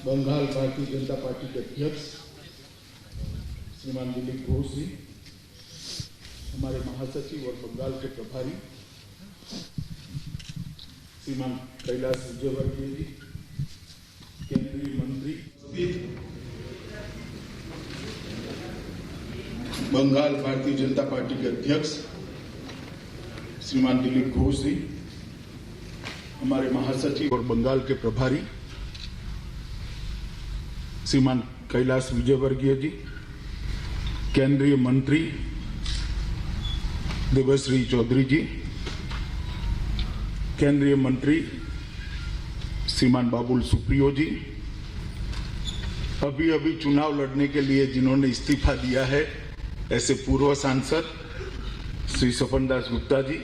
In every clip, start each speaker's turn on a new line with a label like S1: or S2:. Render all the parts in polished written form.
S1: Bengal Bharatiya Janata party के अध्यक्ष श्रीमान दिलीप घोष जी, हमारे महासचिव और बंगाल के प्रभारी श्रीमान कैलाश विजयवर्गीय जी, केंद्रीय मंत्री, बंगाल भारतीय जनता पार्टी के अध्यक्ष श्रीमान दिलीप घोष जी, हमारे महासचिव और बंगाल के प्रभारी श्रीमान कैलाश विजयवर्गीय जी, केंद्रीय मंत्री देवश्री चौधरी जी, केंद्रीय मंत्री श्रीमान बाबुल सुप्रियो जी, अभी चुनाव लड़ने के लिए जिन्होंने इस्तीफा दिया है ऐसे पूर्व सांसद श्री सपन दास गुप्ता जी,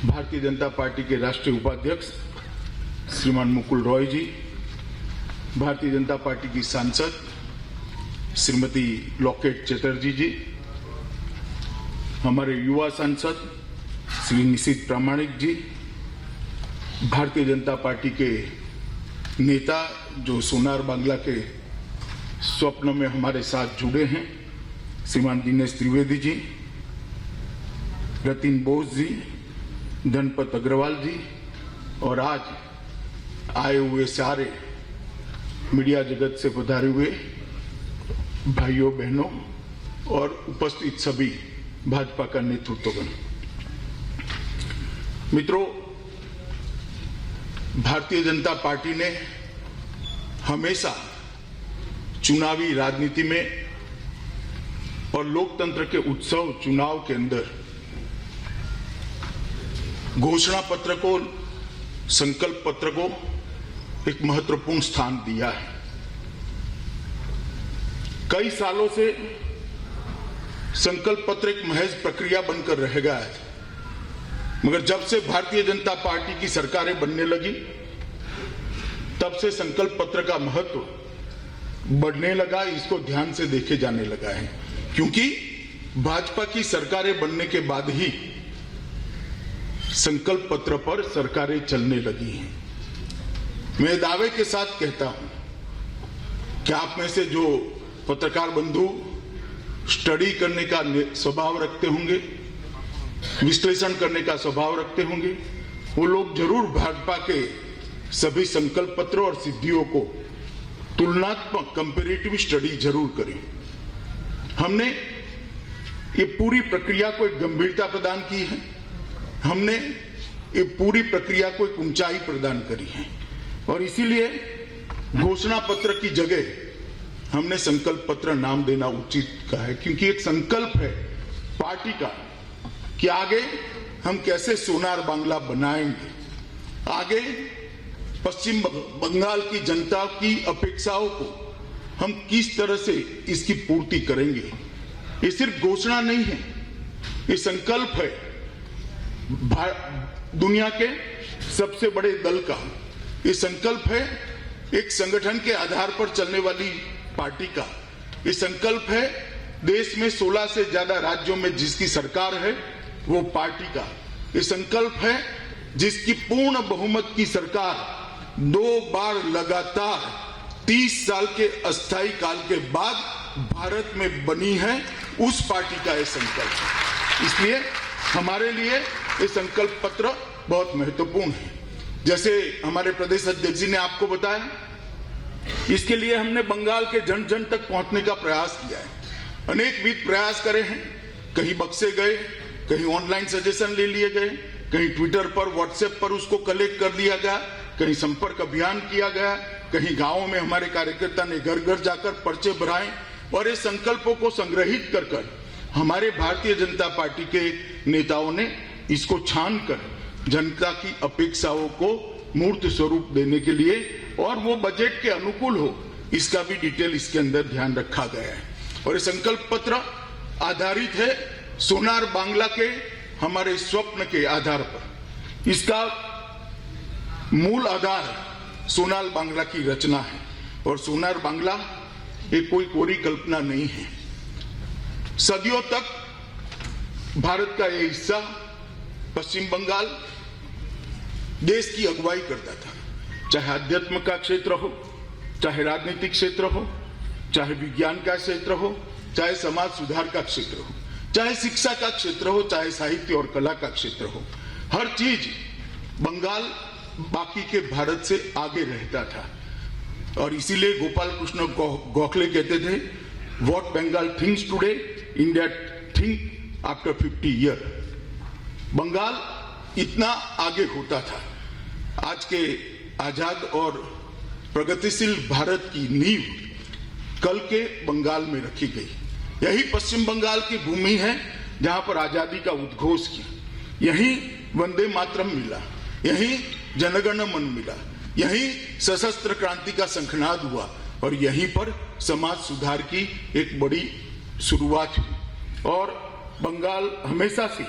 S1: भारतीय जनता पार्टी के राष्ट्रीय उपाध्यक्ष श्रीमान मुकुल रॉय जी, भारतीय जनता पार्टी की सांसद श्रीमती लॉकेट चटर्जी जी, हमारे युवा सांसद श्री निशित प्रामाणिक जी, भारतीय जनता पार्टी के नेता जो सोनार बांग्ला के स्वप्न में हमारे साथ जुड़े हैं श्रीमान दिनेश त्रिवेदी जी, रतिन बोस जी, धनपत अग्रवाल जी और आज आए हुए सारे मीडिया जगत से पधारे हुए भाइयों बहनों और उपस्थित सभी भाजपा का नेतृत्वगण। मित्रों, भारतीय जनता पार्टी ने हमेशा चुनावी राजनीति में और लोकतंत्र के उत्सव चुनाव के अंदर घोषणा पत्र को, संकल्प पत्र को एक महत्वपूर्ण स्थान दिया है। कई सालों से संकल्प पत्र एक महज प्रक्रिया बनकर रह गया है, मगर जब से भारतीय जनता पार्टी की सरकारें बनने लगी तब से संकल्प पत्र का महत्व बढ़ने लगा, इसको ध्यान से देखे जाने लगा है, क्योंकि भाजपा की सरकारें बनने के बाद ही संकल्प पत्र पर सरकारें चलने लगी हैं। मैं दावे के साथ कहता हूं कि आप में से जो पत्रकार बंधु स्टडी करने का स्वभाव रखते होंगे, विश्लेषण करने का स्वभाव रखते होंगे, वो लोग जरूर भाजपा के सभी संकल्प पत्रों और सिद्धियों को तुलनात्मक कंपैरेटिव स्टडी जरूर करें। हमने ये पूरी प्रक्रिया को एक गंभीरता प्रदान की है, हमने ये पूरी प्रक्रिया को एक ऊंचाई प्रदान करी है और इसीलिए घोषणा पत्र की जगह हमने संकल्प पत्र नाम देना उचित कहा है, क्योंकि एक संकल्प है पार्टी का कि आगे हम कैसे सोनार बांग्ला बनाएंगे, आगे पश्चिम बंगाल की जनता की अपेक्षाओं को हम किस तरह से इसकी पूर्ति करेंगे। ये सिर्फ घोषणा नहीं है, ये संकल्प है दुनिया के सबसे बड़े दल का। ये संकल्प है एक संगठन के आधार पर चलने वाली पार्टी का। ये संकल्प है देश में 16 से ज्यादा राज्यों में जिसकी सरकार है वो पार्टी का। ये संकल्प है जिसकी पूर्ण बहुमत की सरकार 2 बार लगातार 30 साल के अस्थायी काल के बाद भारत में बनी है, उस पार्टी का ये संकल्प है। इसलिए हमारे लिए ये संकल्प पत्र बहुत महत्वपूर्ण है। जैसे हमारे प्रदेश अध्यक्ष जी ने आपको बताया, इसके लिए हमने बंगाल के जन जन तक पहुंचने का प्रयास किया है। अनेक विध प्रयास करे हैं, कहीं बक्से गए, कहीं ऑनलाइन सजेशन ले लिए गए, कहीं ट्विटर पर व्हाट्सएप पर उसको कलेक्ट कर लिया गया, कहीं संपर्क अभियान किया गया, कहीं गांवों में हमारे कार्यकर्ता ने घर घर जाकर पर्चे भराए और ये संकल्पों को संग्रहित कर हमारे भारतीय जनता पार्टी के नेताओं ने इसको छान कर जनता की अपेक्षाओं को मूर्त स्वरूप देने के लिए और वो बजट के अनुकूल हो, इसका भी डिटेल इसके अंदर ध्यान रखा गया है। और ये संकल्प पत्र आधारित है सोनार बांग्ला के हमारे स्वप्न के आधार पर। इसका मूल आधार सोनार बांग्ला की रचना है और सोनार बांग्ला ये कोई कोरी कल्पना नहीं है। सदियों तक भारत का यह हिस्सा पश्चिम बंगाल देश की अगुवाई करता था, चाहे अध्यात्म का क्षेत्र हो, चाहे राजनीतिक क्षेत्र हो, चाहे विज्ञान का क्षेत्र हो, चाहे समाज सुधार का क्षेत्र हो, चाहे शिक्षा का क्षेत्र हो, चाहे साहित्य और कला का क्षेत्र हो, हर चीज बंगाल बाकी के भारत से आगे रहता था। और इसीलिए गोपाल कृष्ण गोखले कहते थे, what Bengal thinks today, India think after 50 year. Bengal इतना आगे होता था। आज के आजाद और प्रगतिशील भारत की नींव कल के बंगाल में रखी गई। यही पश्चिम बंगाल की भूमि है जहां पर आजादी का उद्घोष किया। यहीं वंदे मातरम मिला, यहीं जनगण मन मिला, यहीं सशस्त्र क्रांति का शंखनाद हुआ और यहीं पर समाज सुधार की एक बड़ी शुरुआत हुई। और बंगाल हमेशा से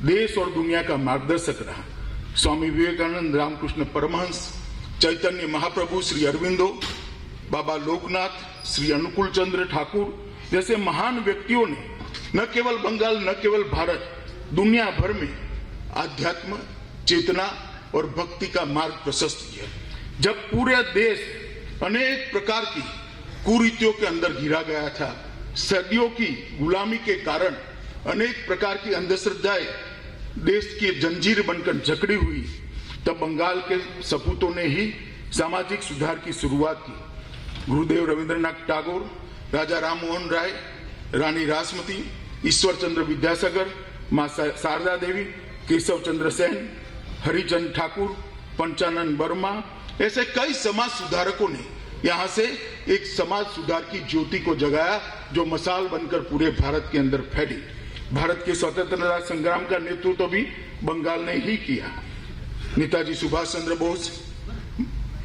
S1: देश और दुनिया का मार्गदर्शक रहा। स्वामी विवेकानंद, रामकृष्ण परमहंस, चैतन्य महाप्रभु, श्री अरविंदो, बाबा लोकनाथ, श्री अनुकूल चंद्र ठाकुर जैसे महान व्यक्तियों ने न केवल बंगाल, न केवल भारत, दुनिया भर में आध्यात्म, चेतना और भक्ति का मार्ग प्रशस्त किया। जब पूरे देश अनेक प्रकार की कुरीतियों के अंदर घिरा गया था, सदियों की गुलामी के कारण अनेक प्रकार की अंधश्रद्धाएं देश की जंजीर बनकर जकड़ी हुई, तब बंगाल के सपूतों ने ही सामाजिक सुधार की शुरुआत की। गुरुदेव रविंद्रनाथ टैगोर, राजा राम मोहन राय, रानी रासमती, ईश्वर चंद्र विद्यासागर, मां शारदा देवी, केशव चंद्र सेन, हरिचंद ठाकुर, पंचानन वर्मा, ऐसे कई समाज सुधारकों ने यहाँ से एक समाज सुधार की ज्योति को जगाया जो मशाल बनकर पूरे भारत के अंदर फैली। भारत के स्वतंत्रता संग्राम का नेतृत्व भी बंगाल ने ही किया। नेताजी सुभाष चंद्र बोस,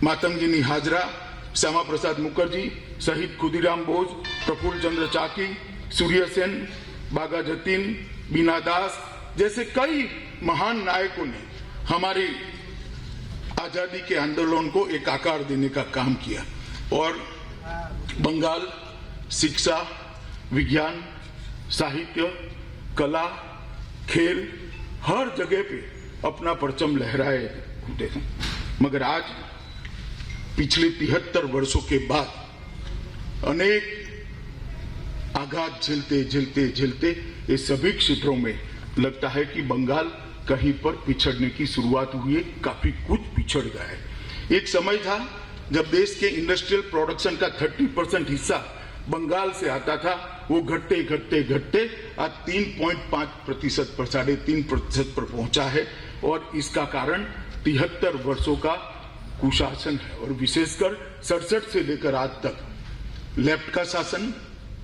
S1: मातंगिनी हाजरा, श्यामा प्रसाद मुखर्जी, शहीद खुदीराम बोस, प्रफुल्ल चंद्र चाकी, सूर्य सेन, बागा जतीन, बीना दास जैसे कई महान नायकों ने हमारी आजादी के आंदोलन को एक आकार देने का काम किया। और बंगाल शिक्षा, विज्ञान, साहित्य, कला, खेल हर जगह पे अपना परचम लहराए होते हैं। मगर आज पिछले 73 वर्षों के बाद अनेक आघात झेलते झेलते झेलते ये सभी क्षेत्रों में लगता है कि बंगाल कहीं पर पिछड़ने की शुरुआत हुई है, काफी कुछ पिछड़ गया है। एक समय था जब देश के इंडस्ट्रियल प्रोडक्शन का 30% हिस्सा बंगाल से आता था, वो घटते घटते घटते आज 3.5% पर 3.5% पर पहुंचा है। और इसका कारण 73 वर्षों का कुशासन है और विशेषकर 67 से लेकर आज तक लेफ्ट का शासन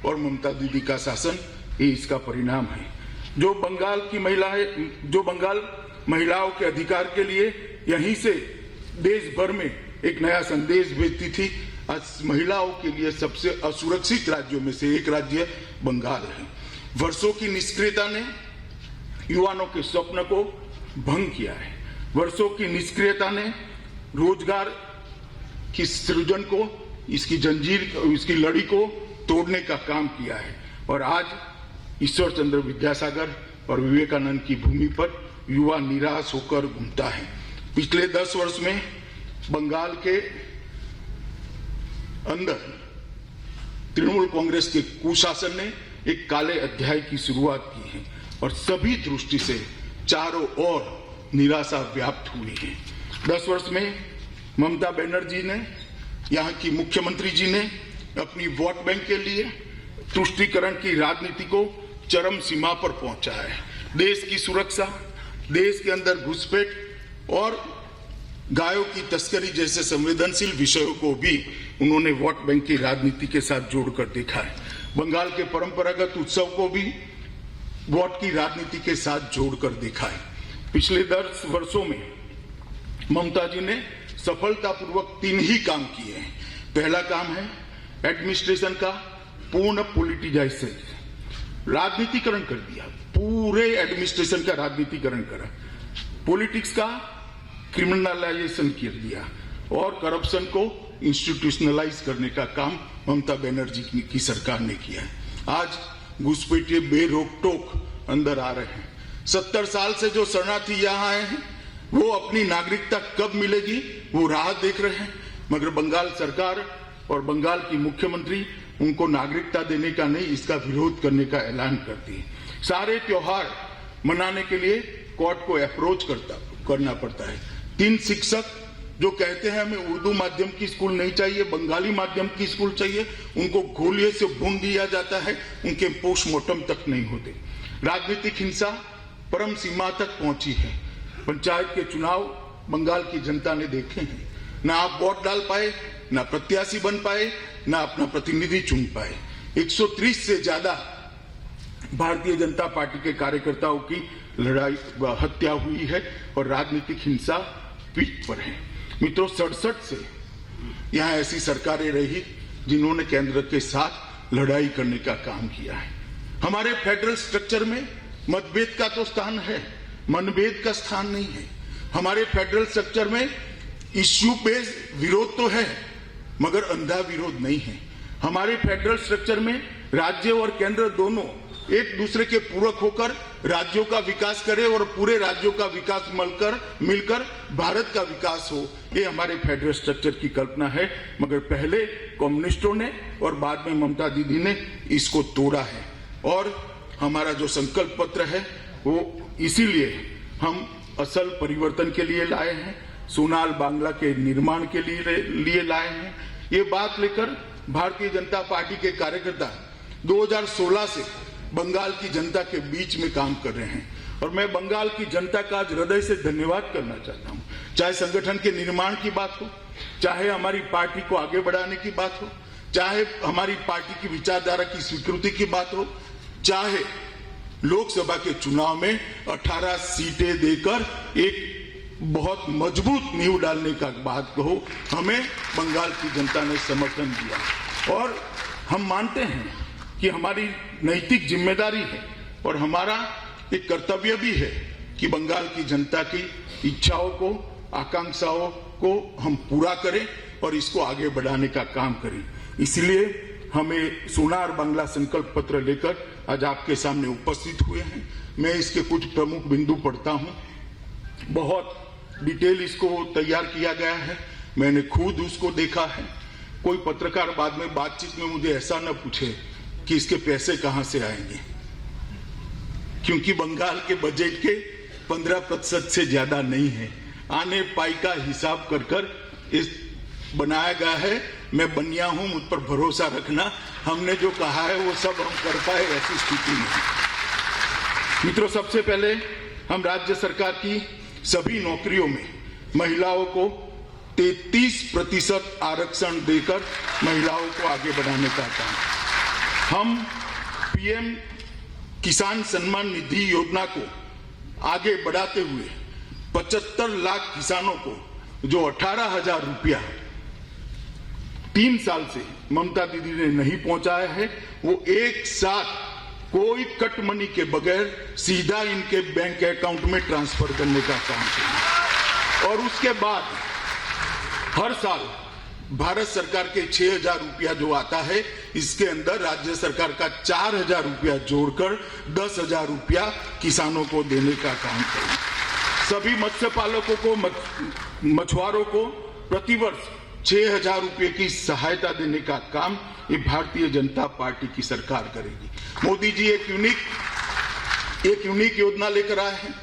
S1: और ममता दीदी का शासन, ये इसका परिणाम है। जो बंगाल महिलाओं के अधिकार के लिए यहीं से देश भर में एक नया संदेश भेजती थी, आज महिलाओं के लिए सबसे असुरक्षित राज्यों में से एक राज्य बंगाल है। वर्षों की निष्क्रियता ने युवाओं के स्वप्न को भंग किया है। वर्षों की निष्क्रियता ने रोजगार की सृजन को, इसकी जंजीर, इसकी लड़ी को तोड़ने का काम किया है। और आज ईश्वर चंद्र विद्यासागर और विवेकानंद की भूमि पर युवा निराश होकर घूमता है। पिछले 10 वर्ष में बंगाल के अंदर तृणमूल कांग्रेस के कुशासन ने एक काले अध्याय की शुरुआत की है और सभी दृष्टि से चारों ओर निराशा व्याप्त हुई है। 10 वर्ष में ममता बनर्जी ने, यहाँ की मुख्यमंत्री जी ने अपनी वोट बैंक के लिए तुष्टीकरण की राजनीति को चरम सीमा पर पहुंचाया है। देश की सुरक्षा, देश के अंदर घुसपैठ और गायों की तस्करी जैसे संवेदनशील विषयों को भी उन्होंने वोट बैंक की राजनीति के साथ जोड़कर देखा है। बंगाल के परंपरागत उत्सव को भी वोट की राजनीति के साथ जोड़कर देखा है। पिछले 10 वर्षों में ममता जी ने सफलतापूर्वक 3 ही काम किए हैं। पहला काम है एडमिनिस्ट्रेशन का पूर्ण पॉलिटिजाइजेशन, राजनीतिकरण कर दिया, पूरे एडमिनिस्ट्रेशन का राजनीतिकरण करा, पॉलिटिक्स का क्रिमिनलाइजेशन कर दिया और करप्शन को इंस्टीट्यूशनलाइज करने का काम ममता बनर्जी की सरकार ने किया है। आज घुसपैठिए बेरोक टोक अंदर आ रहे हैं। 70 साल से जो शरणार्थी यहाँ आए हैं वो अपनी नागरिकता कब मिलेगी वो राह देख रहे हैं। मगर बंगाल सरकार और बंगाल की मुख्यमंत्री उनको नागरिकता देने का नहीं, इसका विरोध करने का ऐलान करती है। सारे त्योहार मनाने के लिए कोर्ट को अप्रोच करना पड़ता है। 3 शिक्षक जो कहते हैं हमें उर्दू माध्यम की स्कूल नहीं चाहिए, बंगाली माध्यम की स्कूल चाहिए, उनको गोलियों से भून दिया जाता है, उनके पोस्टमार्टम तक नहीं होते। राजनीतिक हिंसा परम सीमा तक पहुंची है। पंचायत के चुनाव बंगाल की जनता ने देखे हैं, ना आप वोट डाल पाए, ना प्रत्याशी बन पाए, ना अपना प्रतिनिधि चुन पाए। 130 से ज्यादा भारतीय जनता पार्टी के कार्यकर्ताओं की लड़ाई हत्या हुई है और राजनीतिक हिंसा पीक पर है। मित्रों, 67 से यहां ऐसी सरकारें रही जिन्होंने केंद्र के साथ लड़ाई करने का काम किया है। हमारे फेडरल स्ट्रक्चर में मतभेद का तो स्थान है, मनभेद का स्थान नहीं है। हमारे फेडरल स्ट्रक्चर में इश्यू बेस्ड विरोध तो है, मगर अंधा विरोध नहीं है। हमारे फेडरल स्ट्रक्चर में राज्य और केंद्र दोनों एक दूसरे के पूरक होकर राज्यों का विकास करे और पूरे राज्यों का विकास मिलकर भारत का विकास हो, ये हमारे फेडरल स्ट्रक्चर की कल्पना है। मगर पहले कम्युनिस्टों ने और बाद में ममता दीदी ने इसको तोड़ा है। और हमारा जो संकल्प पत्र है वो इसीलिए हम असल परिवर्तन के लिए लाए हैं, सोनार बांग्ला के निर्माण के लिए लाए हैं। ये बात लेकर भारतीय जनता पार्टी के कार्यकर्ता 2016 से बंगाल की जनता के बीच में काम कर रहे हैं और मैं बंगाल की जनता का आज हृदय से धन्यवाद करना चाहता हूं। चाहे संगठन के निर्माण की बात हो, चाहे हमारी पार्टी को आगे बढ़ाने की बात हो, चाहे हमारी पार्टी की विचारधारा की स्वीकृति की बात हो, चाहे लोकसभा के चुनाव में 18 सीटें देकर एक बहुत मजबूत नींव डालने का बात कहो, हमें बंगाल की जनता ने समर्थन दिया। और हम मानते हैं कि हमारी नैतिक जिम्मेदारी है और हमारा एक कर्तव्य भी है कि बंगाल की जनता की इच्छाओं को, आकांक्षाओं को हम पूरा करें और इसको आगे बढ़ाने का काम करें। इसलिए हमें सोनार बांग्ला संकल्प पत्र लेकर आज आपके सामने उपस्थित हुए हैं। मैं इसके कुछ प्रमुख बिंदु पढ़ता हूं। बहुत डिटेल इसको तैयार किया गया है, मैंने खुद उसको देखा है। कोई पत्रकार बाद में बातचीत में मुझे ऐसा न पूछे कि इसके पैसे कहां से आएंगे, क्योंकि बंगाल के बजट के 15% से ज्यादा नहीं है। आने पाई का हिसाब कर इस बनाया गया है। मैं बनिया हूं, मुझ पर भरोसा रखना, हमने जो कहा है वो सब हम कर पाए, ऐसी स्थिति नहीं। मित्रों, सबसे पहले हम राज्य सरकार की सभी नौकरियों में महिलाओं को 33% आरक्षण देकर महिलाओं को आगे बढ़ाने का काम। हम पीएम किसान सम्मान निधि योजना को आगे बढ़ाते हुए 75 लाख किसानों को जो 18,000 रुपया 3 साल से ममता दीदी ने नहीं पहुंचाया है, वो एक साथ कोई कट मनी के बगैर सीधा इनके बैंक अकाउंट में ट्रांसफर करने का काम किया। और उसके बाद हर साल भारत सरकार के 6,000 रुपया जो आता है, इसके अंदर राज्य सरकार का 4,000 रुपया जोड़कर 10,000 रुपया किसानों को देने का काम करें। सभी मत्स्य पालकों को, मछुआरों को प्रतिवर्ष 6,000 रुपये की सहायता देने का काम ये भारतीय जनता पार्टी की सरकार करेगी। मोदी जी एक यूनिक योजना लेकर आए हैं।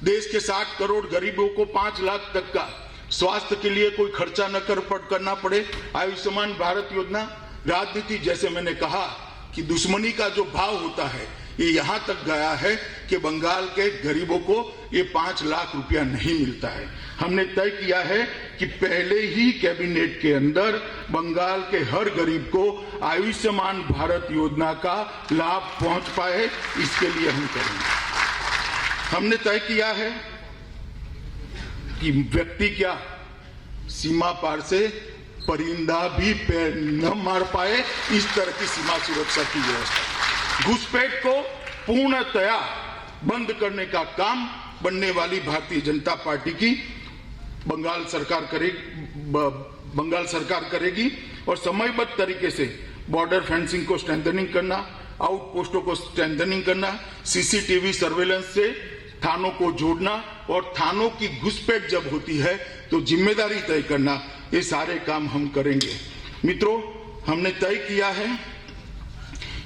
S1: देश के 60 करोड़ गरीबों को 5 लाख तक का स्वास्थ्य के लिए कोई खर्चा न करना पड़े। आयुष्मान भारत योजना। राजनीति, जैसे मैंने कहा कि दुश्मनी का जो भाव होता है, ये यहां तक गया है कि बंगाल के गरीबों को ये 5 लाख रुपया नहीं मिलता है। हमने तय किया है कि पहले ही कैबिनेट के अंदर बंगाल के हर गरीब को आयुष्मान भारत योजना का लाभ पहुंच पाए, इसके लिए हम करेंगे। हमने तय किया है कि व्यक्ति क्या सीमा पार से परिंदा भी पैर न मार पाए, इस तरह की सीमा सुरक्षा की व्यवस्था। घुसपैठ को पूर्णतया बंद करने का काम बनने वाली भारतीय जनता पार्टी की बंगाल सरकार करेगी और समयबद्ध तरीके से बॉर्डर फेंसिंग को स्ट्रेंथनिंग करना, आउटपोस्टों को स्ट्रेंथनिंग करना, सीसीटीवी सर्वेलेंस से थानों को जोड़ना और थानों की घुसपैठ जब होती है तो जिम्मेदारी तय करना ये सारे काम हम करेंगे। मित्रों, हमने तय किया है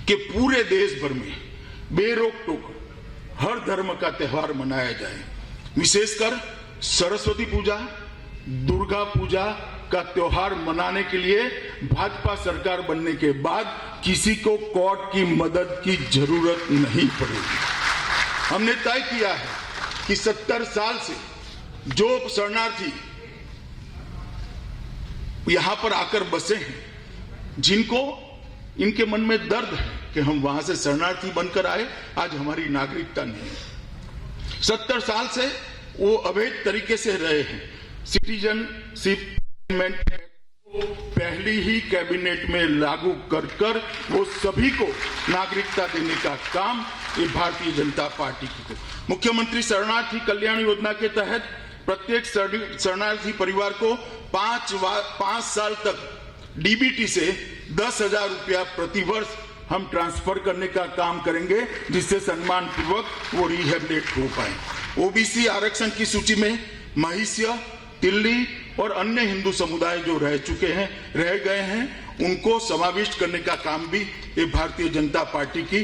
S1: कि पूरे देश भर में बेरोक टोक हर धर्म का त्योहार मनाया जाए। विशेषकर सरस्वती पूजा, दुर्गा पूजा का त्योहार मनाने के लिए भाजपा सरकार बनने के बाद किसी को कोर्ट की मदद की जरूरत नहीं पड़ेगी। हमने तय किया है कि 70 साल से जो शरणार्थी यहां पर आकर बसे हैं, जिनको इनके मन में दर्द है कि हम वहां से शरणार्थी बनकर आए, आज हमारी नागरिकता नहीं है। 70 साल से वो अवैध तरीके से रहे हैं। सिटीजनशिप अमेंडमेंट को पहली ही कैबिनेट में लागू कर वो सभी को नागरिकता देने का काम ये भारतीय जनता पार्टी की को। मुख्यमंत्री शरणार्थी कल्याण योजना के तहत प्रत्येक शरणार्थी परिवार को 5 साल तक डीबीटी से 10,000 रुपया प्रतिवर्ष हम ट्रांसफर करने का काम करेंगे, जिससे सम्मान पूर्वक वो रिहेबिलिट हो पाए। ओबीसी आरक्षण की सूची में महिष्य, तिल्ली और अन्य हिंदू समुदाय जो रह गए हैं, उनको समाविष्ट करने का काम भी ये भारतीय जनता पार्टी की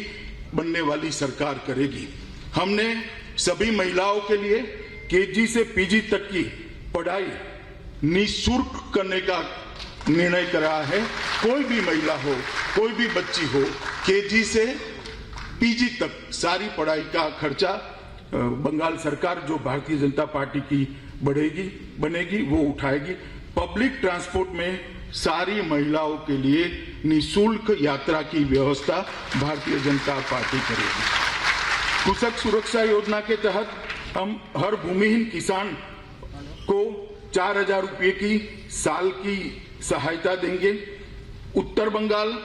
S1: बनने वाली सरकार करेगी। हमने सभी महिलाओं के लिए केजी से पीजी तक की पढ़ाई निःशुल्क करने का निर्णय करा है। कोई भी महिला हो, कोई भी बच्ची हो, केजी से पीजी तक सारी पढ़ाई का खर्चा बंगाल सरकार, जो भारतीय जनता पार्टी की बनेगी, वो उठाएगी। पब्लिक ट्रांसपोर्ट में सारी महिलाओं के लिए निःशुल्क यात्रा की व्यवस्था भारतीय जनता पार्टी करेगी। कृषक सुरक्षा योजना के तहत हम हर भूमिहीन किसान को 4,000 रुपये की साल की सहायता देंगे। उत्तर बंगाल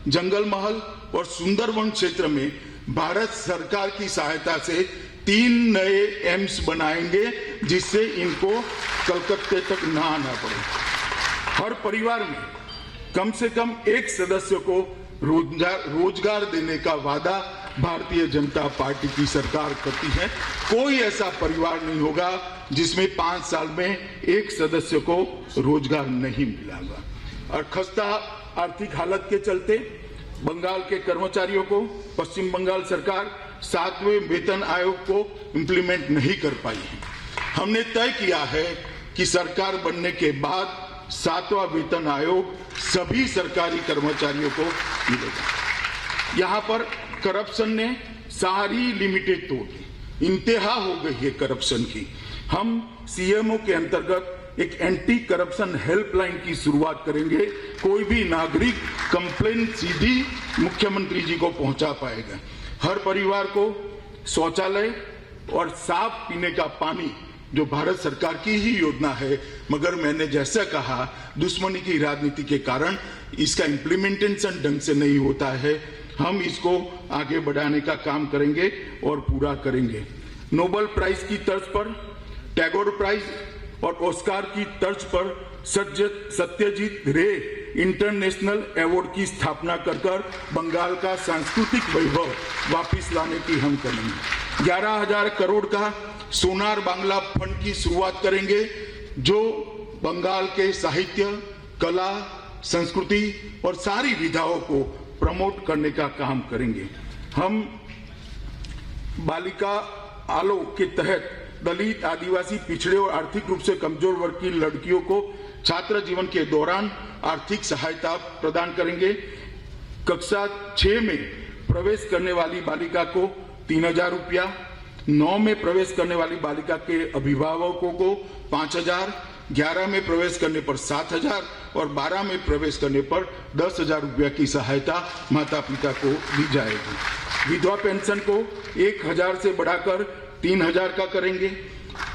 S1: जंगल महल और सुंदरवन क्षेत्र में भारत सरकार की सहायता से 3 नए एम्स बनाएंगे, जिससे इनको कलकत्ते तक ना आना पड़े। हर परिवार में कम से कम एक सदस्य को रोजगार देने का वादा भारतीय जनता पार्टी की सरकार करती है। कोई ऐसा परिवार नहीं होगा जिसमें 5 साल में एक सदस्य को रोजगार नहीं मिलेगा। और खस्ता आर्थिक हालत के चलते बंगाल के कर्मचारियों को पश्चिम बंगाल सरकार 7वें वेतन आयोग को इम्प्लीमेंट नहीं कर पाई है। हमने तय किया है कि सरकार बनने के बाद 7वां वेतन आयोग सभी सरकारी कर्मचारियों को मिलेगा। यहाँ पर करप्शन ने सारी लिमिटेड तोड़ दी, इंतहा हो गई है करप्शन की। हम सीएमओ के अंतर्गत एक एंटी करप्शन हेल्पलाइन की शुरुआत करेंगे। कोई भी नागरिक कंप्लेन सीधी मुख्यमंत्री जी को पहुंचा पाएगा। हर परिवार को शौचालय और साफ पीने का पानी, जो भारत सरकार की ही योजना है, मगर मैंने जैसा कहा दुश्मनी की राजनीति के कारण इसका इम्प्लीमेंटेशन ढंग से नहीं होता है। हम इसको आगे बढ़ाने का काम करेंगे और पूरा करेंगे। नोबेल प्राइज की तर्ज पर, टैगोर प्राइज और ऑस्कार की तर्ज पर सत्यजीत रे इंटरनेशनल अवार्ड की स्थापना कर बंगाल का सांस्कृतिक वैभव वापस लाने की हम करेंगे। 11,000 करोड़ का सोनार बांग्ला फंड की शुरुआत करेंगे, जो बंगाल के साहित्य, कला, संस्कृति और सारी विधाओं को प्रमोट करने का काम करेंगे। हम बालिका आलोक के तहत दलित, आदिवासी, पिछड़े और आर्थिक रूप से कमजोर वर्ग की लड़कियों को छात्र जीवन के दौरान आर्थिक सहायता प्रदान करेंगे। कक्षा 6 में प्रवेश करने वाली बालिका को 3,000 रुपया, 9 में प्रवेश करने वाली बालिका के अभिभावकों को 5,000, 11 में प्रवेश करने पर 7,000 और 12 में प्रवेश करने पर 10,000 रुपया की सहायता माता पिता को दी जाएगी। विधवा पेंशन को 1,000 से बढ़ाकर 3,000 का करेंगे।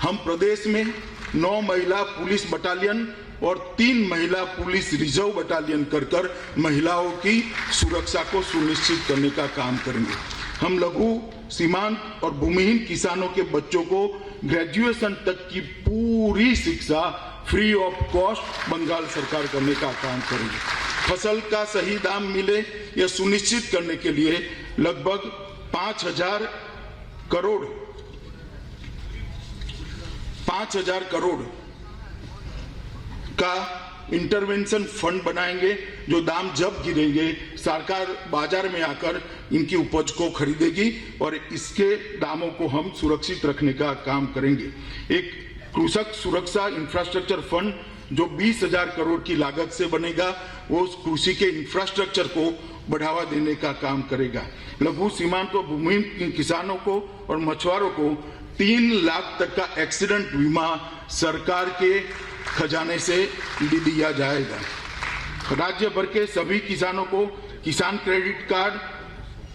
S1: हम प्रदेश में 9 महिला पुलिस बटालियन और 3 महिला पुलिस रिजर्व बटालियन कर महिलाओं की सुरक्षा को सुनिश्चित करने का काम करेंगे। हम लघु, सीमांत और भूमिहीन किसानों के बच्चों को ग्रेजुएशन तक की पूरी शिक्षा फ्री ऑफ कॉस्ट बंगाल सरकार करने का काम करेंगे। फसल का सही दाम मिले यह सुनिश्चित करने के लिए लगभग 5,000 करोड़ का इंटरवेंशन फंड बनाएंगे, जो दाम जब गिरेंगे सरकार बाजार में आकर इनकी उपज को खरीदेगी और इसके दामों को हम सुरक्षित रखने का काम करेंगे। एक कृषक सुरक्षा इंफ्रास्ट्रक्चर फंड जो 20,000 करोड़ की लागत से बनेगा, वो कृषि के इंफ्रास्ट्रक्चर को बढ़ावा देने का काम करेगा। लघु सीमांत और भूमिहीन किसानों को और मछुआरों को 3 लाख तक का एक्सीडेंट बीमा सरकार के खजाने से दिया जाएगा। राज्य भर के सभी किसानों को किसान क्रेडिट कार्ड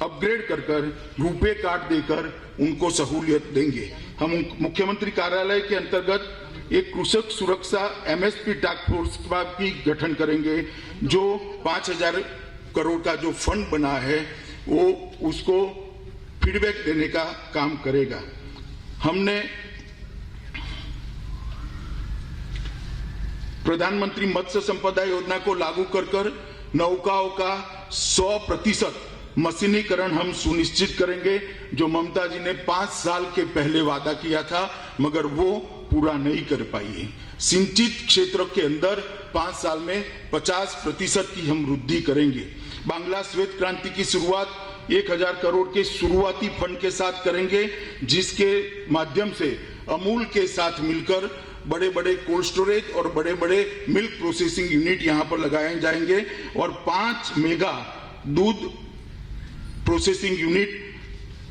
S1: अपग्रेड कर रुपे कार्ड देकर उनको सहूलियत देंगे। हम मुख्यमंत्री कार्यालय के अंतर्गत एक कृषक सुरक्षा MSP टास्क फोर्स का भी गठन करेंगे, जो 5,000 करोड़ का जो फंड बना है वो उसको फीडबैक देने का काम करेगा। हमने प्रधानमंत्री मत्स्य संपदा योजना को लागू कर नौकाओं का 100% मशीनीकरण हम सुनिश्चित करेंगे, जो ममता जी ने 5 साल के पहले वादा किया था मगर वो पूरा नहीं कर पाई है। सिंचित क्षेत्र के अंदर 5 साल में 50% की हम वृद्धि करेंगे। बांग्ला श्वेत क्रांति की शुरुआत 1,000 करोड़ के शुरुआती फंड के साथ करेंगे, जिसके माध्यम से अमूल के साथ मिलकर बड़े बड़े कोल्ड स्टोरेज और बड़े बड़े मिल्क प्रोसेसिंग यूनिट यहां पर लगाए जाएंगे और 5 मेगा दूध प्रोसेसिंग यूनिट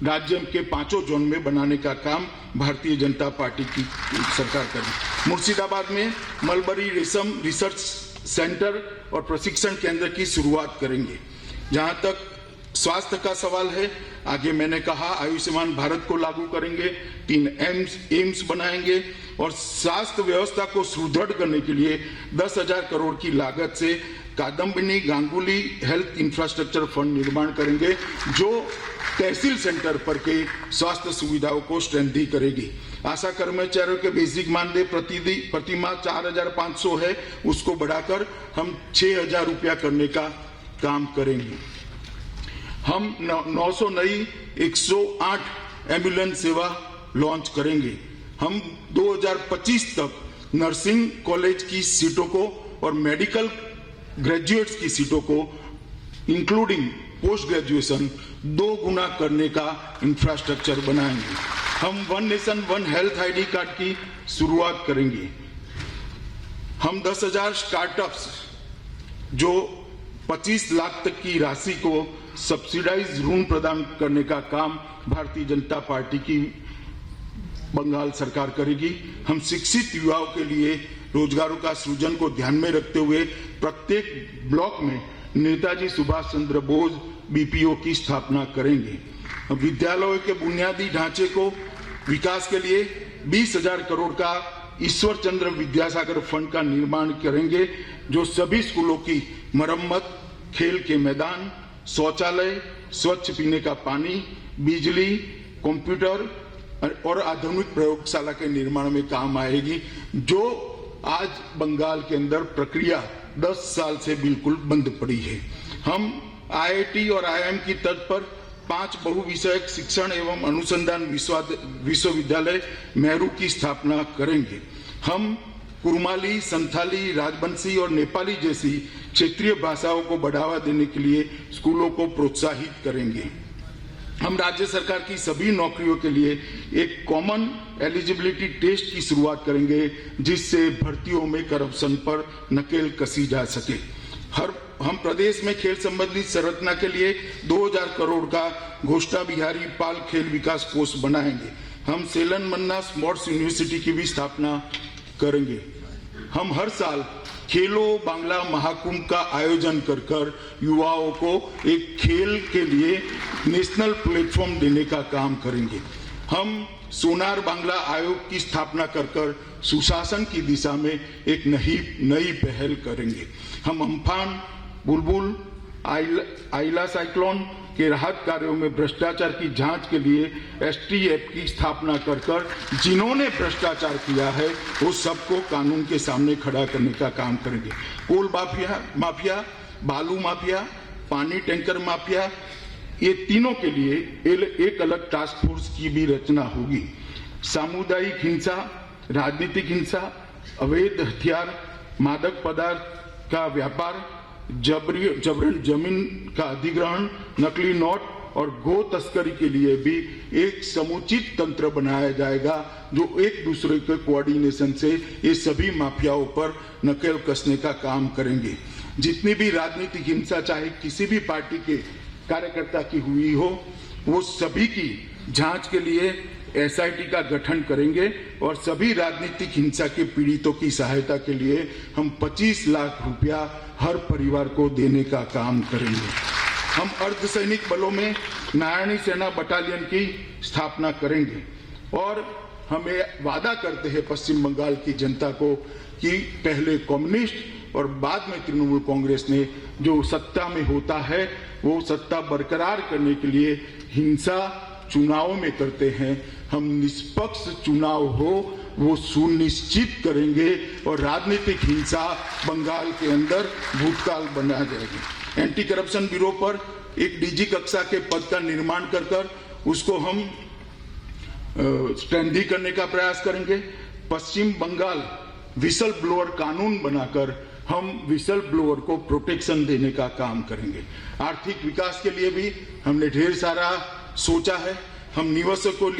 S1: राज्य के 5 जोन में बनाने का काम भारतीय जनता पार्टी की सरकार करेगी। मुर्शिदाबाद में मलबरी रेशम रिसर्च सेंटर और प्रशिक्षण केंद्र की शुरुआत करेंगे। जहां तक स्वास्थ्य का सवाल है, आगे मैंने कहा आयुष्मान भारत को लागू करेंगे, 3 एम्स बनाएंगे और स्वास्थ्य व्यवस्था को सुदृढ़ करने के लिए 10,000 करोड़ की लागत से Kadambini Ganguly health infrastructure fund निर्माण करेंगे, जो तहसील सेंटर पर के स्वास्थ्य सुविधाओं को स्ट्रेंथी करेगी। आशा कर्मचारियों के बेसिक मानदेय प्रतिमाह 4,500 है, उसको बढ़ाकर हम 6,000 रुपया करने का काम करेंगे। हम 900 नई 108 एम्बुलेंस सेवा लॉन्च करेंगे। हम 2025 तक नर्सिंग कॉलेज की सीटों को और मेडिकल ग्रेजुएट्स की सीटों को इंक्लूडिंग पोस्ट ग्रेजुएशन 2 गुना करने का इंफ्रास्ट्रक्चर बनाएंगे। हम 1 नेशन 1 हेल्थ ID कार्ड की शुरुआत करेंगे। हम 10,000 स्टार्टअप्स जो 25 लाख तक की राशि को सब्सिडाइज ऋण प्रदान करने का काम भारतीय जनता पार्टी की बंगाल सरकार करेगी। हम शिक्षित युवाओं के लिए रोजगारों का सृजन को ध्यान में रखते हुए प्रत्येक ब्लॉक में नेताजी सुभाष चंद्र बोस BPO की स्थापना करेंगे। विद्यालयों के बुनियादी ढांचे को विकास के लिए 20,000 करोड़ का ईश्वर चंद्र विद्यासागर फंड का निर्माण करेंगे, जो सभी स्कूलों की मरम्मत, खेल के मैदान, शौचालय, स्वच्छ पीने का पानी, बिजली, कंप्यूटर और आधुनिक प्रयोगशाला के निर्माण में काम आएगी, जो आज बंगाल के अंदर प्रक्रिया 10 साल से बिल्कुल बंद पड़ी है। हम IIT और IIM की तर्ज पर 5 बहुविषयक शिक्षण एवं अनुसंधान विश्वविद्यालय मेहरू की स्थापना करेंगे। हम कुरमाली, संथाली, राजबंशी और नेपाली जैसी क्षेत्रीय भाषाओं को बढ़ावा देने के लिए स्कूलों को प्रोत्साहित करेंगे। हम राज्य सरकार की सभी नौकरियों के लिए एक कॉमन एलिजिबिलिटी टेस्ट की शुरुआत करेंगे, जिससे भर्तियों में करप्शन पर नकेल कसी जा सके। हम प्रदेश में खेल संबंधी संरचना के लिए 2,000 करोड़ का घोष्टा बिहारी पाल खेल विकास कोष बनाएंगे। हम सेलन मन्ना स्पोर्ट्स यूनिवर्सिटी की भी स्थापना करेंगे। हम हर साल खेलो बांग्ला महाकुंभ का आयोजन कर युवाओं को एक खेल के लिए नेशनल प्लेटफॉर्म देने का काम करेंगे। हम सोनार बांग्ला आयोग की स्थापना कर सुशासन की दिशा में एक नई पहल करेंगे। हम अम्फान, बुलबुल, आइला साइक्लोन के राहत कार्यों में भ्रष्टाचार की जांच के लिए STF की स्थापना कर जिन्होंने भ्रष्टाचार किया है वो सबको कानून के सामने खड़ा करने का काम करेंगे। कोल माफिया, बालू माफिया, पानी टैंकर माफिया, ये तीनों के लिए एक अलग टास्क फोर्स की भी रचना होगी। सामुदायिक हिंसा, राजनीतिक हिंसा, अवैध हथियार मादक पदार्थ का व्यापार, जबरन जमीन का अधिग्रहण, नकली नोट और गो तस्करी के लिए भी एक समुचित तंत्र बनाया जाएगा जो एक दूसरे के कोऑर्डिनेशन से ये सभी माफियाओं पर नकेल कसने का काम करेंगे। जितनी भी राजनीतिक हिंसा चाहे किसी भी पार्टी के कार्यकर्ता की हुई हो, वो सभी की जांच के लिए एसआईटी का गठन करेंगे और सभी राजनीतिक हिंसा के पीड़ितों की सहायता के लिए हम 25 लाख रुपया हर परिवार को देने का काम करेंगे। हम अर्धसैनिक बलों में नारायणी सेना बटालियन की स्थापना करेंगे और हमें वादा करते हैं पश्चिम बंगाल की जनता को कि पहले कम्युनिस्ट और बाद में तृणमूल कांग्रेस ने जो सत्ता में होता है वो सत्ता बरकरार करने के लिए हिंसा चुनाव में करते हैं। हम निष्पक्ष चुनाव हो वो सुनिश्चित करेंगे और राजनीतिक हिंसा बंगाल के अंदर भूतकाल बना जाएगी। एंटी करप्शन ब्यूरो पर एक डीजी कक्षा के पद का निर्माण कर उसको हम स्ट्रेंथी का प्रयास करेंगे। पश्चिम बंगाल विसल ब्लोअर कानून बनाकर हम विसल ब्लोअर को प्रोटेक्शन देने का काम करेंगे। आर्थिक विकास के लिए भी हमने ढेर सारा सोचा है। हम निवेशकों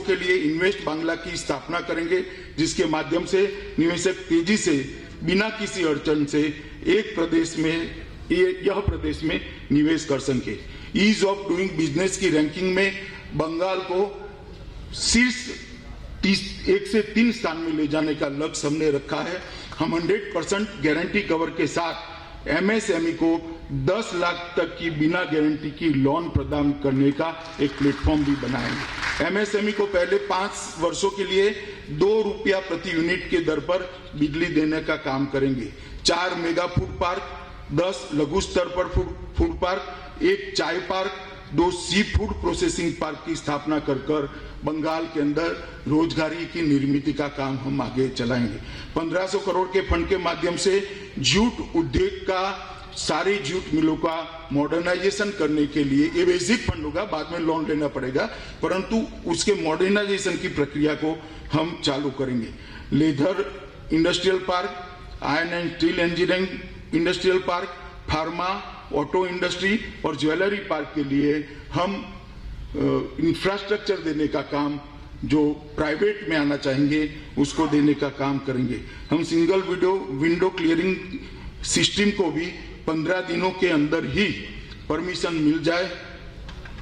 S1: के लिए इन्वेस्ट बांग्ला की स्थापना करेंगे जिसके माध्यम से निवेशक तेजी से बिना किसी अड़चन से यह प्रदेश में निवेश कर सके। ईज ऑफ डूइंग बिजनेस की रैंकिंग में बंगाल को शीर्ष 1 से 3 स्थान में ले जाने का लक्ष्य हमने रखा है। हम 100% गारंटी कवर के साथ एमएसएमई को 10 लाख तक की बिना गारंटी की लोन प्रदान करने का एक प्लेटफॉर्म भी बनाएंगे। एमएसएमई को पहले 5 वर्षों के लिए 2 रुपया प्रति यूनिट के दर पर बिजली देने का काम करेंगे। 4 मेगा फूड पार्क, 10 लघु स्तर पर फूड पार्क, 1 चाय park, 2 sea food processing park की स्थापना कर बंगाल के अंदर रोजगारी की निर्मित का काम हम आगे चलाएंगे। 1500 करोड़ के फंड के माध्यम से जूट उद्योग का सारी जूट मिलों का मॉडर्नाइजेशन करने के लिए ये बेसिक फंड होगा, बाद में लोन लेना पड़ेगा, परंतु उसके मॉडर्नाइजेशन की प्रक्रिया को हम चालू करेंगे। Leather industrial park, iron and steel engineering industrial park, pharma, auto industry और ज्वेलरी पार्क के लिए हम इंफ्रास्ट्रक्चर देने का काम जो प्राइवेट में आना चाहेंगे उसको देने का काम करेंगे। हम सिंगल विंडो क्लियरिंग सिस्टम को भी 15 दिनों के अंदर ही परमिशन मिल जाए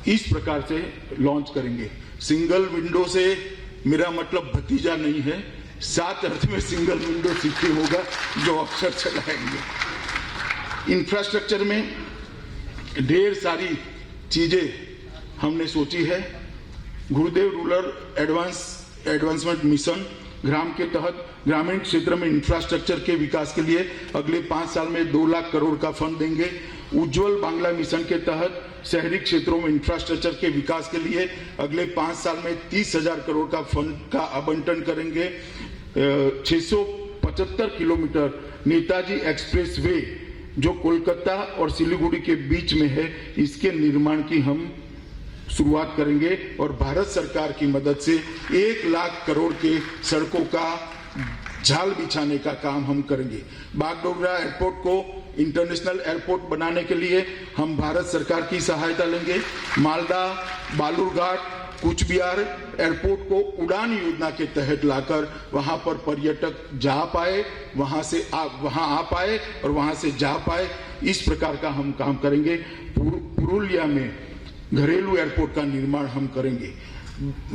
S1: इस प्रकार से लॉन्च करेंगे। सिंगल विंडो से मेरा मतलब भतीजा नहीं है, 7 अर्थ में सिंगल विंडो सिस्टम होगा जो अक्सर चलाएंगे। इंफ्रास्ट्रक्चर में ढेर सारी चीजें हमने सोची है। गुरुदेव रूरल एडवांसमेंट मिशन ग्राम के तहत ग्रामीण क्षेत्र में इंफ्रास्ट्रक्चर के विकास के लिए अगले 5 साल में 2 लाख करोड़ का फंड देंगे। उज्ज्वल बांग्ला मिशन के तहत शहरी क्षेत्रों में इंफ्रास्ट्रक्चर के विकास के लिए अगले 5 साल में 30,000 करोड़ का फंड का आवंटन करेंगे। 675 किलोमीटर नेताजी एक्सप्रेस वे जो कोलकाता और सिलीगुड़ी के बीच में है, इसके निर्माण की हम शुरुआत करेंगे और भारत सरकार की मदद से 1 लाख करोड़ के सड़कों का जाल बिछाने का काम हम करेंगे। बागडोगरा एयरपोर्ट को इंटरनेशनल एयरपोर्ट बनाने के लिए हम भारत सरकार की सहायता लेंगे। मालदा, बालूरघाट, कुछ बिहार एयरपोर्ट को उड़ान योजना के तहत लाकर वहां पर पर्यटक जा पाए, वहां आ पाए और वहां से जा पाए, इस प्रकार का हम काम करेंगे। पुरुलिया में घरेलू एयरपोर्ट का निर्माण हम करेंगे।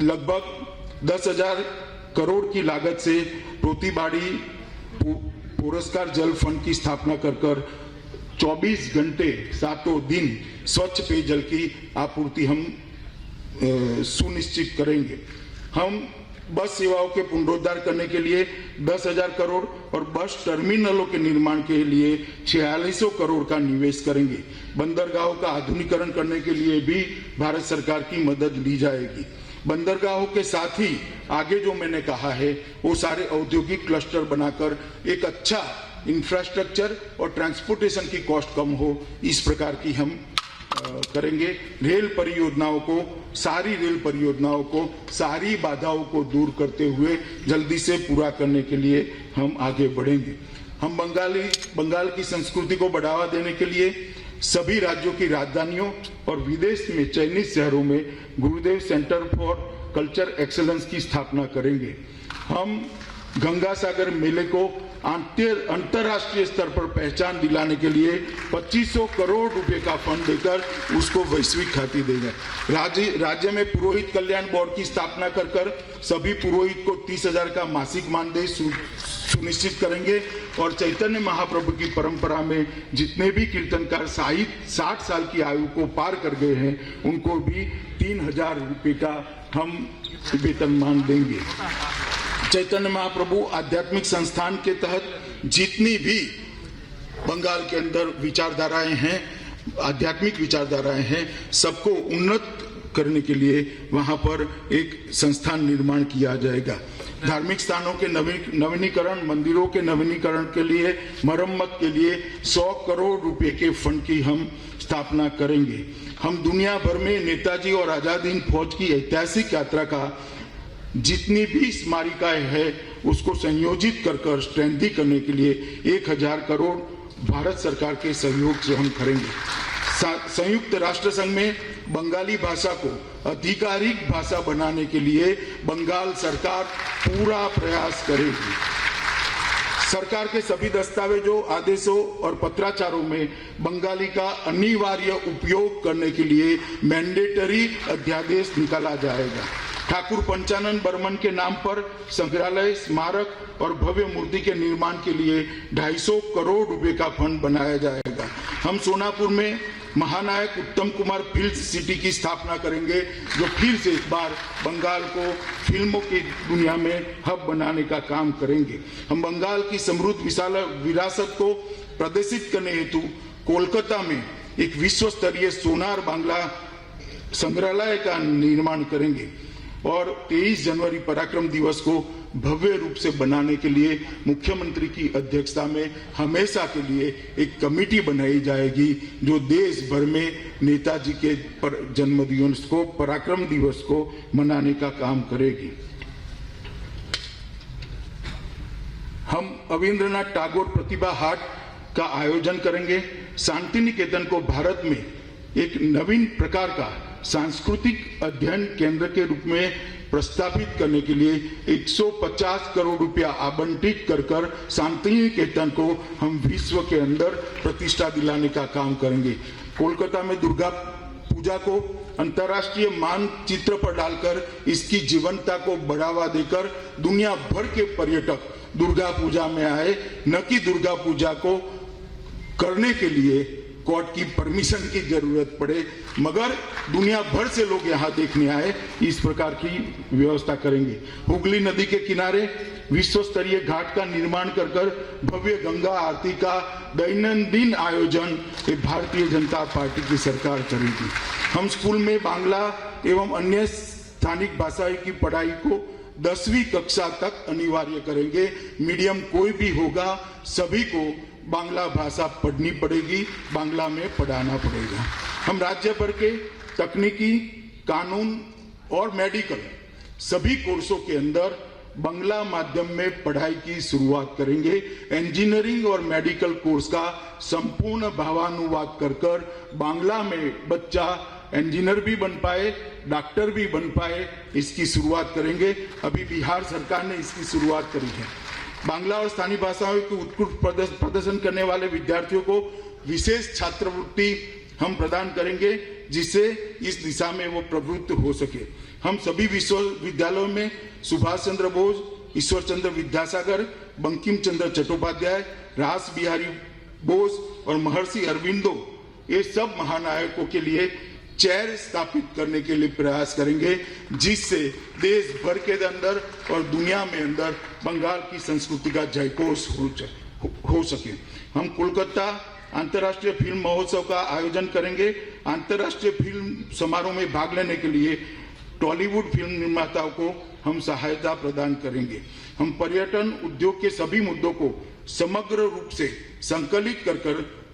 S1: लगभग 10,000 करोड़ की लागत से प्रतिबाड़ी पुरस्कार जल फंड की स्थापना कर 24 घंटे 7 दिन स्वच्छ पेयजल की आपूर्ति हम सुनिश्चित करेंगे। हम बस सेवाओं के पुनरुद्धार करने के लिए 10,000 करोड़ और बस टर्मिनलों के निर्माण के लिए 4600 करोड़ का निवेश करेंगे। बंदरगाहों का आधुनिकीकरण करने के लिए भी भारत सरकार की मदद ली जाएगी। बंदरगाहों के साथ ही आगे जो मैंने कहा है वो सारे औद्योगिक क्लस्टर बनाकर एक अच्छा इंफ्रास्ट्रक्चर और ट्रांसपोर्टेशन की कॉस्ट कम हो, इस प्रकार की हम करेंगे। रेल परियोजनाओं को, सारी रेल परियोजनाओं को, सारी बाधाओं को दूर करते हुए जल्दी से पूरा करने के लिए हम आगे बढ़ेंगे। हम बंगाल की संस्कृति को बढ़ावा देने के लिए सभी राज्यों की राजधानियों और विदेश में चयनित शहरों में गुरुदेव सेंटर फॉर कल्चर एक्सीलेंस की स्थापना करेंगे। हम गंगा सागर मेले को अंतर्राष्ट्रीय स्तर पर पहचान दिलाने के लिए 2500 करोड़ रुपए का फंड देकर उसको वैश्विक ख्याति देंगे। राज्य में पुरोहित कल्याण बोर्ड की स्थापना कर सभी पुरोहित को 30,000 का मासिक मानदेय सुनिश्चित करेंगे और चैतन्य महाप्रभु की परंपरा में जितने भी कीर्तनकार 60 साल की आयु को पार कर गए हैं उनको भी 3,000 रुपए का हम वेतनमान देंगे। चैतन्य महाप्रभु आध्यात्मिक संस्थान के तहत जितनी भी बंगाल के अंदर विचारधाराएं हैं, आध्यात्मिक विचारधाराएं हैं, सबको उन्नत करने के लिए वहां पर एक संस्थान निर्माण किया जाएगा। धार्मिक स्थानों के नवीनीकरण, मंदिरों के नवीनीकरण के लिए, मरम्मत के लिए 100 करोड़ रुपए के फंड की हम स्थापना करेंगे। हम दुनिया भर में नेताजी और आजाद हिंद फौज की ऐतिहासिक यात्रा का जितनी भी स्मारिकाएं है उसको संयोजित कर स्ट्रेंथी करने के लिए 1000 करोड़ भारत सरकार के सहयोग से हम करेंगे। संयुक्त राष्ट्र संघ में बंगाली भाषा को आधिकारिक भाषा बनाने के लिए बंगाल सरकार पूरा प्रयास करेगी। सरकार के सभी दस्तावेजों, आदेशों और पत्राचारों में बंगाली का अनिवार्य उपयोग करने के लिए मैंडेटरी अध्यादेश निकाला जाएगा। ठाकुर पंचानन बर्मन के नाम पर संग्रहालय, स्मारक और भव्य मूर्ति के निर्माण के लिए 250 करोड़ रुपए का फंड बनाया जाएगा। हम सोनापुर में महानायक उत्तम कुमार फिल्म सिटी की स्थापना करेंगे, जो फिर से इस बार बंगाल को फिल्मों की दुनिया में हब बनाने का काम करेंगे। हम बंगाल की समृद्ध विशाल विरासत को प्रदर्शित करने हेतु कोलकाता में एक विश्व स्तरीय सोनार बांग्ला संग्रहालय का निर्माण करेंगे और 23 जनवरी पराक्रम दिवस को भव्य रूप से बनाने के लिए मुख्यमंत्री की अध्यक्षता में हमेशा के लिए एक कमेटी बनाई जाएगी जो देश भर में नेताजी के जन्म दिवस को, पराक्रम दिवस को मनाने का काम करेगी। हम अविंद्रनाथ टैगोर प्रतिभा हाट का आयोजन करेंगे। शांति निकेतन को भारत में एक नवीन प्रकार का सांस्कृतिक अध्ययन केंद्र के रूप में प्रस्तावित करने के लिए 150 करोड़ रुपया आवंटित कर शांति निकेतन को हम विश्व के अंदर प्रतिष्ठा दिलाने का काम करेंगे। कोलकाता में दुर्गा पूजा को अंतर्राष्ट्रीय मानचित्र पर डालकर इसकी जीवंतता को बढ़ावा देकर दुनिया भर के पर्यटक दुर्गा पूजा में आए, न कि दुर्गा पूजा को करने के लिए कोर्ट की परमिशन की जरूरत पड़े, मगर दुनिया भर से लोग यहाँ देखने आए, इस प्रकार की व्यवस्था करेंगे। हुगली नदी के किनारे विश्व स्तरीय घाट का निर्माण कर भव्य गंगा आरती का दैनंदिन आयोजन भारतीय जनता पार्टी की सरकार करेगी। हम स्कूल में बांग्ला एवं अन्य स्थानिक भाषाओं की पढ़ाई को 10वीं कक्षा तक अनिवार्य करेंगे। मीडियम कोई भी होगा, सभी को बांग्ला भाषा पढ़नी पड़ेगी, बांग्ला में पढ़ाना पड़ेगा। हम राज्य भर के तकनीकी, कानून और मेडिकल सभी कोर्सों के अंदर बांग्ला माध्यम में पढ़ाई की शुरुआत करेंगे। इंजीनियरिंग और मेडिकल कोर्स का संपूर्ण भावानुवाद कर बांग्ला में बच्चा इंजीनियर भी बन पाए, डॉक्टर भी बन पाए, इसकी शुरुआत करेंगे। अभी बिहार सरकार ने इसकी शुरुआत करी है। बांग्ला और स्थानीय भाषाओं के उत्कृष्ट प्रदर्शन करने वाले विद्यार्थियों को विशेष छात्रवृत्ति हम प्रदान करेंगे, जिससे इस दिशा में वो प्रवृत्त हो सके। हम सभी विश्वविद्यालयों में सुभाष चंद्र बोस, ईश्वर चंद्र विद्यासागर, बंकिम चंद्र चट्टोपाध्याय, रास बिहारी बोस और महर्षि अरविंदो, ये सब महानायकों के लिए चेयर स्थापित करने के लिए प्रयास करेंगे, जिससे देश भर के अंदर और दुनिया में अंदर बंगाल की संस्कृति का जयघोष हो सके। हम कोलकाता अंतर्राष्ट्रीय फिल्म महोत्सव का आयोजन करेंगे। अंतर्राष्ट्रीय फिल्म समारोह में भाग लेने के लिए टॉलीवुड फिल्म निर्माताओं को हम सहायता प्रदान करेंगे। हम पर्यटन उद्योग के सभी मुद्दों को समग्र रूप से संकलित कर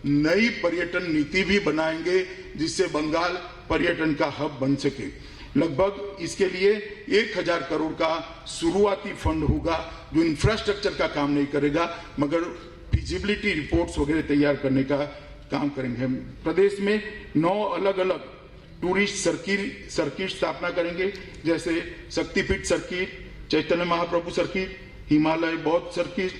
S1: नई पर्यटन नीति भी बनाएंगे जिससे बंगाल पर्यटन का हब बन सके। लगभग इसके लिए 1000 करोड़ का शुरुआती फंड होगा जो इंफ्रास्ट्रक्चर का काम नहीं करेगा मगर फिजिबिलिटी रिपोर्ट्स वगैरह तैयार करने का काम करेंगे। हम प्रदेश में 9 अलग अलग टूरिस्ट सर्किट स्थापना करेंगे, जैसे शक्तिपीठ सर्किट, चैतन्य महाप्रभु सर्किट, हिमालय बौद्ध circuit,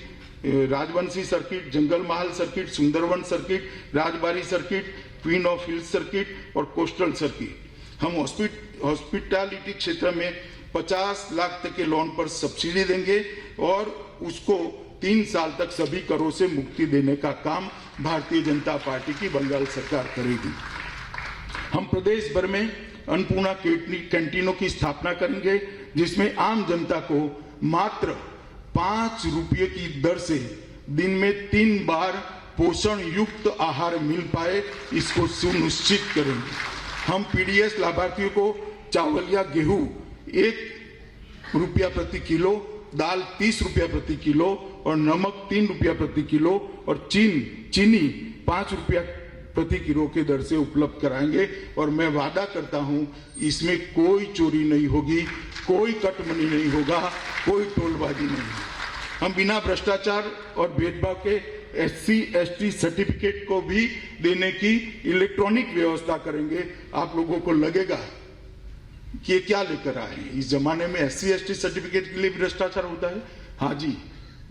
S1: Rajbanshi circuit, Jangal Mahal circuit, Sundarban circuit, Rajbari circuit, queen of hills circuit और कोस्टल सर्किट। हम हॉस्पिटैलिटी क्षेत्र में 50 लाख तक के लोन पर सब्सिडी देंगे और उसको 3 साल तक सभी करों से मुक्ति देने का काम भारतीय जनता पार्टी की बंगाल सरकार करेगी। हम प्रदेश भर में अन्नपूर्णा कैंटीनों की स्थापना करेंगे जिसमें आम जनता को मात्र 5 रुपये की दर से दिन में 3 बार पोषण युक्त आहार मिल पाए, इसको सुनिश्चित करेंगे। हम पीडीएस लाभार्थियों को चावल या गेहूं 1 रुपया प्रति किलो, दाल 30 रुपया प्रति किलो और नमक 3 रुपया प्रति किलो और चीनी 5 रुपया प्रति किलो के दर से उपलब्ध कराएंगे। और मैं वादा करता हूं इसमें कोई चोरी नहीं होगी, कोई कटमनी नहीं होगा, कोई टोलबाजी नहीं। हम बिना भ्रष्टाचार और भेदभाव के SC/ST सर्टिफिकेट को भी देने की इलेक्ट्रॉनिक व्यवस्था करेंगे। आप लोगों को लगेगा कि ये क्या लेकर आए हैं, इस जमाने में SC/ST सर्टिफिकेट के लिए भ्रष्टाचार होता है? हाँ जी,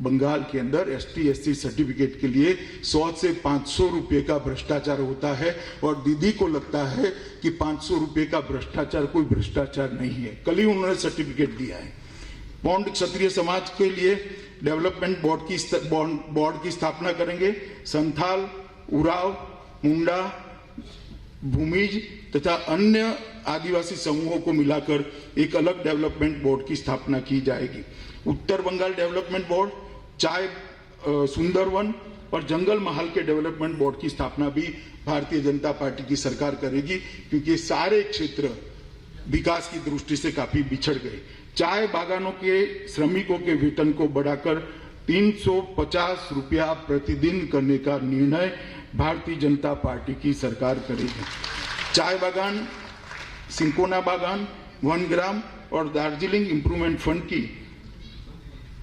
S1: बंगाल के अंदर ST/SC सर्टिफिकेट के लिए 100 से 500 रुपए का भ्रष्टाचार होता है और दीदी को लगता है कि 500 रुपए का भ्रष्टाचार कोई भ्रष्टाचार नहीं है। कल ही उन्होंने सर्टिफिकेट दिया है। पौंड क्षत्रिय समाज के लिए डेवलपमेंट बोर्ड की स्थापना करेंगे। संथाल, उराव, मुंडा, भूमिज तथा अन्य आदिवासी समूहों को मिलाकर एक अलग डेवलपमेंट बोर्ड की स्थापना की जाएगी। उत्तर बंगाल डेवलपमेंट बोर्ड, चाय, सुंदरवन और जंगल महल के डेवलपमेंट बोर्ड की स्थापना भी भारतीय जनता पार्टी की सरकार करेगी, क्योंकि सारे क्षेत्र विकास की दृष्टि से काफी बिछड़ गए। चाय बागानों के श्रमिकों के वेतन को बढ़ाकर 350 रुपया प्रतिदिन करने का निर्णय भारतीय जनता पार्टी की सरकार करेगी। चाय बागान, सिंकोना बागान, वनग्राम और दार्जिलिंग इंप्रूवमेंट फंड की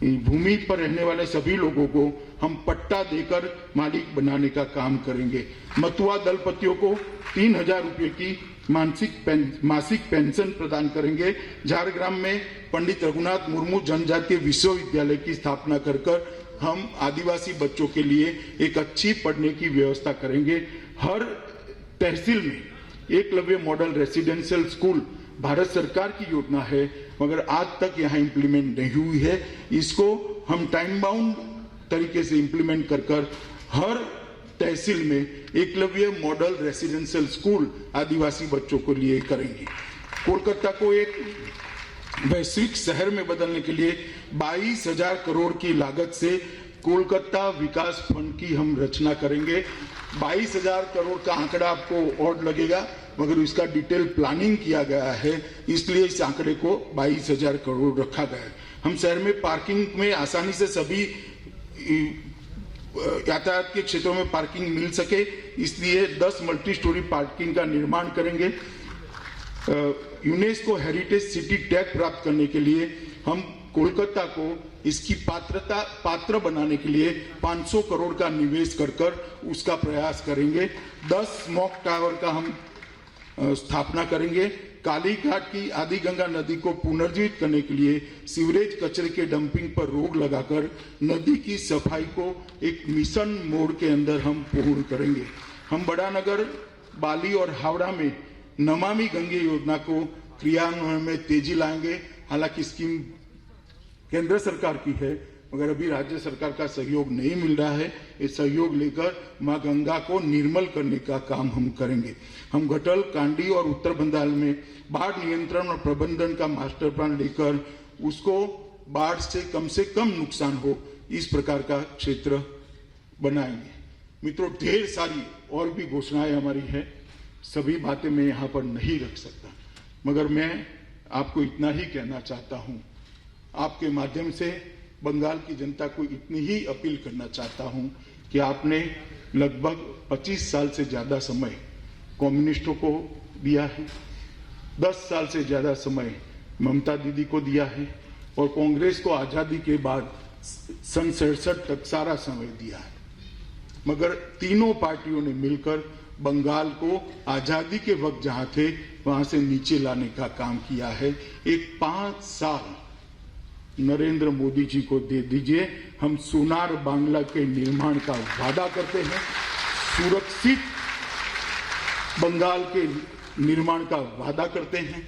S1: भूमि पर रहने वाले सभी लोगों को हम पट्टा देकर मालिक बनाने का काम करेंगे। मतुआ दलपतियों को 3000 रुपये की मासिक पेंशन प्रदान करेंगे। झारग्राम में पंडित रघुनाथ मुर्मू जनजातीय विश्वविद्यालय की स्थापना कर हम आदिवासी बच्चों के लिए एक अच्छी पढ़ने की व्यवस्था करेंगे। हर तहसील में Eklavya model residential school Bharat सरकार की योजना है, मगर आज तक यहाँ इम्प्लीमेंट नहीं हुई है। इसको हम टाइम बाउंड तरीके से इम्प्लीमेंट कर हर तहसील में एकलव्य मॉडल रेसिडेंशियल स्कूल आदिवासी बच्चों को लिए करेंगे। कोलकाता को एक वैश्विक शहर में बदलने के लिए 22,000 करोड़ की लागत से कोलकाता विकास फंड की हम रचना करेंगे। 22,000 करोड़ का आंकड़ा आपको ऑड लगेगा, मगर इसका डिटेल प्लानिंग किया गया है, इसलिए इस आंकड़े को 22,000 करोड़ रखा गया है। हम शहर में पार्किंग में आसानी से सभी यातायात के क्षेत्रों में पार्किंग मिल सके, इसलिए 10 मल्टी स्टोरी पार्किंग का निर्माण करेंगे। यूनेस्को हेरिटेज सिटी टैग प्राप्त करने के लिए हम कोलकाता को इसकी पात्र बनाने के लिए 500 करोड़ का निवेश कर उसका प्रयास करेंगे। 10 स्मॉक टावर का हम स्थापना करेंगे। काली घाट की आदि गंगा नदी को पुनर्जीवित करने के लिए सीवरेज कचरे के डंपिंग पर रोक लगाकर नदी की सफाई को एक मिशन मोड के अंदर हम पूर्ण करेंगे। हम बड़ा नगर, बाली और हावड़ा में नमामि गंगे योजना को क्रियान्वयन में तेजी लाएंगे। हालांकि स्कीम केंद्र सरकार की है, मगर अभी राज्य सरकार का सहयोग नहीं मिल रहा है। ये सहयोग लेकर मां गंगा को निर्मल करने का काम हम करेंगे। हम घटल, कांडी और उत्तर बंगाल में बाढ़ नियंत्रण और प्रबंधन का मास्टर प्लान लेकर उसको बाढ़ से कम नुकसान हो, इस प्रकार का क्षेत्र बनाएंगे। मित्रों, ढेर सारी और भी घोषणाएं हमारी हैं, सभी बातें मैं यहाँ पर नहीं रख सकता, मगर मैं आपको इतना ही कहना चाहता हूँ। आपके माध्यम से बंगाल की जनता को इतनी ही अपील करना चाहता हूं कि आपने लगभग 25 साल से ज्यादा समय कम्युनिस्टों को दिया है, 10 साल से ज्यादा समय ममता दीदी को दिया है और कांग्रेस को आजादी के बाद सन 67 तक सारा समय दिया है। मगर तीनों पार्टियों ने मिलकर बंगाल को आजादी के वक्त जहां थे वहां से नीचे लाने का काम किया है। एक 5 साल नरेंद्र मोदी जी को दे दीजिए, हम सोनार बांग्ला के निर्माण का वादा करते हैं, सुरक्षित बंगाल के निर्माण का वादा करते हैं,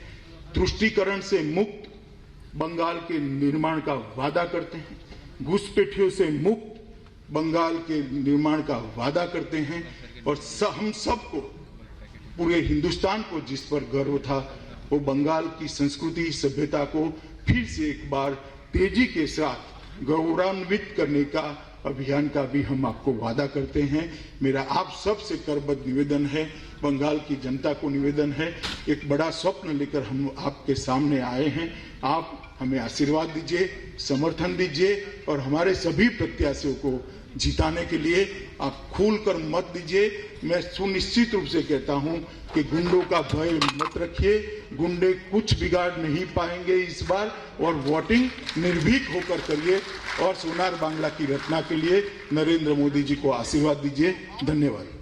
S1: तुष्टीकरण से मुक्त बंगाल के निर्माण का वादा करते हैं, घुसपैठियों से मुक्त बंगाल के निर्माण का वादा करते हैं और हम सबको, पूरे हिंदुस्तान को जिस पर गर्व था वो बंगाल की संस्कृति सभ्यता को फिर से एक बार तेजी के साथ गौरवान्वित करने का अभियान का भी हम आपको वादा करते हैं। मेरा आप सबसे करबद्ध निवेदन है, बंगाल की जनता को निवेदन है, एक बड़ा स्वप्न लेकर हम आपके सामने आए हैं। आप हमें आशीर्वाद दीजिए, समर्थन दीजिए और हमारे सभी प्रत्याशियों को जिताने के लिए आप खुलकर मत दीजिए। मैं सुनिश्चित रूप से कहता हूं कि गुंडों का भय मत रखिए, गुंडे कुछ बिगाड़ नहीं पाएंगे इस बार और वोटिंग निर्भीक होकर करिए और सोनार बांग्ला की रचना के लिए नरेंद्र मोदी जी को आशीर्वाद दीजिए। धन्यवाद।